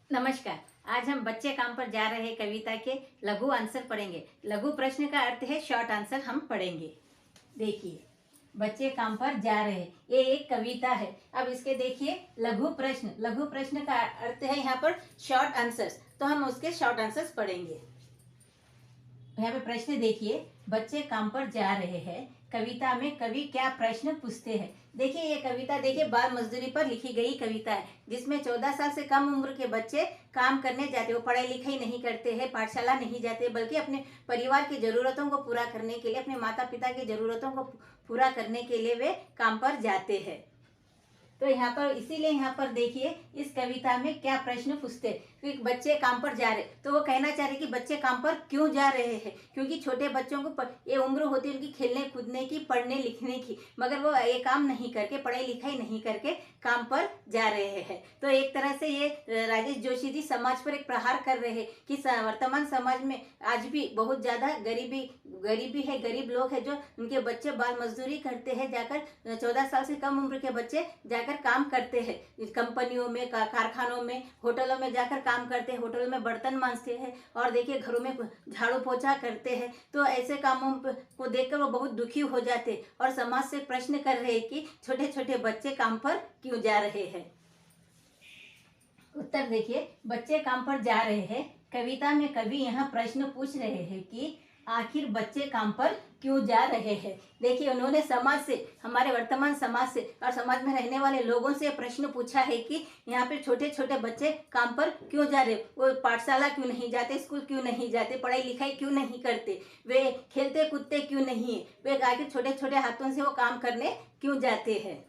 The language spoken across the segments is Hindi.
नमस्कार। आज हम बच्चे काम पर जा रहे कविता के लघु आंसर पढ़ेंगे। लघु प्रश्न का अर्थ है शॉर्ट आंसर हम पढ़ेंगे। देखिए, बच्चे काम पर जा रहे, ये एक कविता है। अब इसके देखिए लघु प्रश्न का अर्थ है यहाँ पर शॉर्ट आंसर्स, तो हम उसके शॉर्ट आंसर्स पढ़ेंगे। यहाँ पे प्रश्न देखिए, बच्चे काम पर जा रहे हैं। कविता में कवि क्या प्रश्न पूछते हैं। देखिए ये कविता देखिए बाल मजदूरी पर लिखी गई कविता है, जिसमें 14 साल से कम उम्र के बच्चे काम करने जाते, वो पढ़ाई लिखाई नहीं करते हैं, पाठशाला नहीं जाते, बल्कि अपने परिवार की जरूरतों को पूरा करने के लिए, अपने माता पिता की जरूरतों को पूरा करने के लिए वे काम पर जाते हैं। तो यहाँ पर इसीलिए यहाँ पर देखिए इस कविता में क्या प्रश्न पूछते हैं कि बच्चे काम पर जा रहे, तो वो कहना चाह रहे कि बच्चे काम पर क्यों जा रहे हैं। क्योंकि छोटे बच्चों को ये उम्र होती है उनकी खेलने कूदने की, पढ़ने लिखने की, मगर वो ये काम नहीं करके, पढ़ाई लिखाई नहीं करके काम पर जा रहे हैं। तो एक तरह से ये राजेश जोशी जी समाज पर एक प्रहार कर रहे हैं कि वर्तमान समाज में आज भी बहुत ज़्यादा गरीबी है, गरीब लोग हैं जो उनके बच्चे बाल मजदूरी करते हैं, जाकर 14 साल से कम उम्र के बच्चे जाकर काम करते हैं, कंपनियों में, कारखानों में, होटलों में जाकर काम करते हैं, होटलों में बर्तन मांजते हैं और देखिए घरों में झाड़ू पोछा करते हैं। तो ऐसे कामों को देखकर वो बहुत दुखी हो जाते और समाज से प्रश्न कर रहे हैं कि छोटे छोटे बच्चे काम पर क्यों जा रहे हैं। उत्तर देखिए, बच्चे काम पर जा रहे हैं। कविता में कवि यहाँ प्रश्न पूछ रहे हैं कि आखिर बच्चे काम पर क्यों जा रहे हैं। देखिए उन्होंने समाज से, हमारे वर्तमान समाज से और समाज में रहने वाले लोगों से प्रश्न पूछा है कि यहाँ पे छोटे छोटे बच्चे काम पर क्यों जा रहे, वो पाठशाला क्यों नहीं जाते, स्कूल क्यों नहीं जाते, पढ़ाई लिखाई क्यों नहीं करते, वे खेलते कूदते क्यों नहीं है, वे आखिर छोटे छोटे हाथों से वो काम करने क्यों जाते हैं।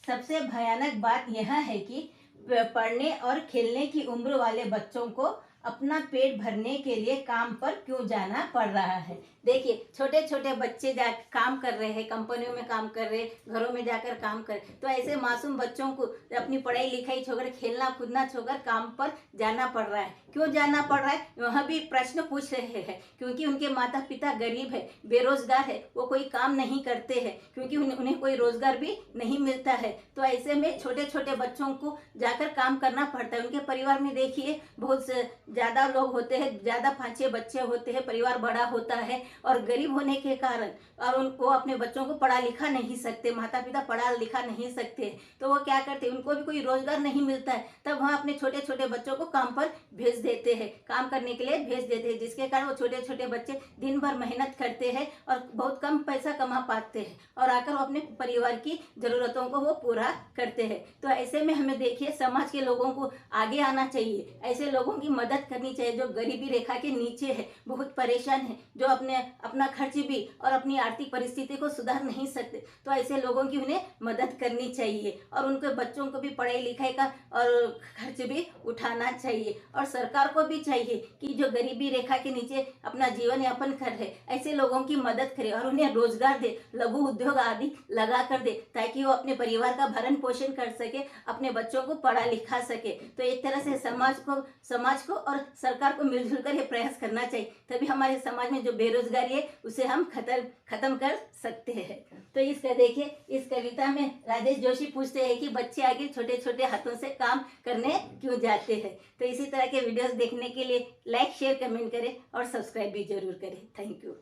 सबसे भयानक बात यह है कि पढ़ने और खेलने की उम्र वाले बच्चों को अपना पेट भरने के लिए काम पर क्यों जाना पड़ रहा है। देखिए छोटे छोटे बच्चे जा काम कर रहे हैं, कंपनियों में काम कर रहे हैं, घरों में जाकर काम कर, तो ऐसे मासूम बच्चों को अपनी पढ़ाई लिखाई छोड़कर, खेलना कूदना छोड़कर काम पर जाना पड़ रहा है। क्यों जाना पड़ रहा है, वह भी प्रश्न पूछ रहे हैं। क्योंकि उनके माता पिता गरीब है, बेरोजगार है, वो कोई काम नहीं करते हैं, क्योंकि उन्हें कोई रोजगार भी नहीं मिलता है। तो ऐसे में छोटे छोटे बच्चों को जाकर काम करना पड़ता है। उनके परिवार में देखिए बहुत ज़्यादा लोग होते हैं, ज़्यादा 5-6 बच्चे होते हैं, परिवार बड़ा होता है और गरीब होने के कारण और उनको अपने बच्चों को पढ़ा लिखा नहीं सकते, माता पिता पढ़ा लिखा नहीं सकते, तो वो क्या करते हैं, उनको भी कोई रोजगार नहीं मिलता है, तब वहाँ अपने छोटे छोटे बच्चों को काम पर भेज देते हैं, काम करने के लिए भेज देते हैं, जिसके कारण वो छोटे छोटे बच्चे दिन भर मेहनत करते हैं और बहुत कम पैसा कमा पाते हैं और आकर वो अपने परिवार की ज़रूरतों को वो पूरा करते हैं। तो ऐसे में हमें देखिए समाज के लोगों को आगे आना चाहिए, ऐसे लोगों की मदद करनी चाहिए जो गरीबी रेखा के नीचे है, बहुत परेशान है, जो अपना खर्च भी और अपनी आर्थिक परिस्थिति को सुधार नहीं सकते, तो ऐसे लोगों की उन्हें मदद करनी चाहिए और उनके बच्चों को भी पढ़ाई लिखाई का और खर्च भी उठाना चाहिए। और सरकार को भी चाहिए कि जो गरीबी रेखा के नीचे अपना जीवन यापन कर रहे ऐसे लोगों की मदद करे और उन्हें रोजगार दे, लघु उद्योग आदि लगा कर दे, ताकि वो अपने परिवार का भरण पोषण कर सके, अपने बच्चों को पढ़ा लिखा सके। तो एक तरह से समाज को और सरकार को मिलजुल कर ये प्रयास करना चाहिए, तभी हमारे समाज में जो बेरोजगारी है उसे हम खत्म कर सकते हैं। तो इसका देखिए इस कविता में राजेश जोशी पूछते हैं कि बच्चे आगे छोटे छोटे हाथों से काम करने क्यों जाते हैं। तो इसी तरह के वीडियोस देखने के लिए लाइक शेयर कमेंट करें और सब्सक्राइब भी जरूर करें। Thank you.